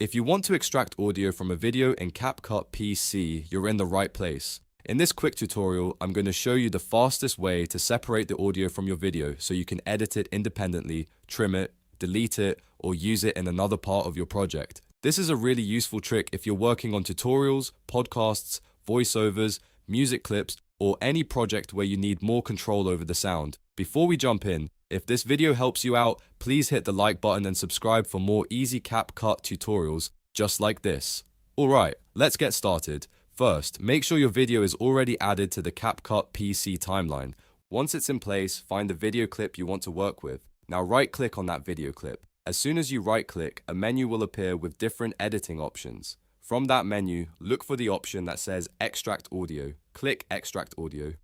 If you want to extract audio from a video in CapCut PC, you're in the right place. In this quick tutorial, I'm going to show you the fastest way to separate the audio from your video so you can edit it independently, trim it, delete it, or use it in another part of your project. This is a really useful trick if you're working on tutorials, podcasts, voiceovers, music clips, or any project where you need more control over the sound. Before we jump in, if this video helps you out, please hit the like button and subscribe for more easy CapCut tutorials just like this. Alright, let's get started. First, make sure your video is already added to the CapCut PC timeline. Once it's in place, find the video clip you want to work with. Now right-click on that video clip. As soon as you right-click, a menu will appear with different editing options. From that menu, look for the option that says Extract Audio. Click Extract Audio.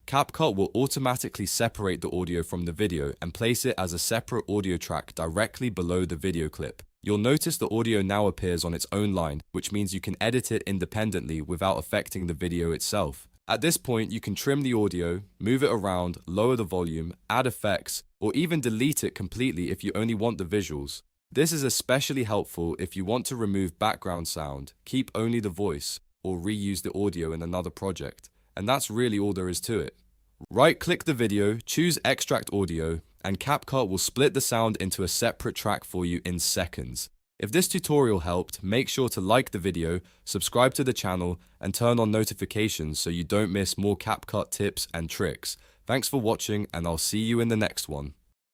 CapCut will automatically separate the audio from the video and place it as a separate audio track directly below the video clip. You'll notice the audio now appears on its own line, which means you can edit it independently without affecting the video itself. At this point, you can trim the audio, move it around, lower the volume, add effects, or even delete it completely if you only want the visuals. This is especially helpful if you want to remove background sound, keep only the voice, or reuse the audio in another project. And that's really all there is to it. Right-click the video, choose Extract Audio, and CapCut will split the sound into a separate track for you in seconds. If this tutorial helped, make sure to like the video, subscribe to the channel, and turn on notifications so you don't miss more CapCut tips and tricks. Thanks for watching, and I'll see you in the next one.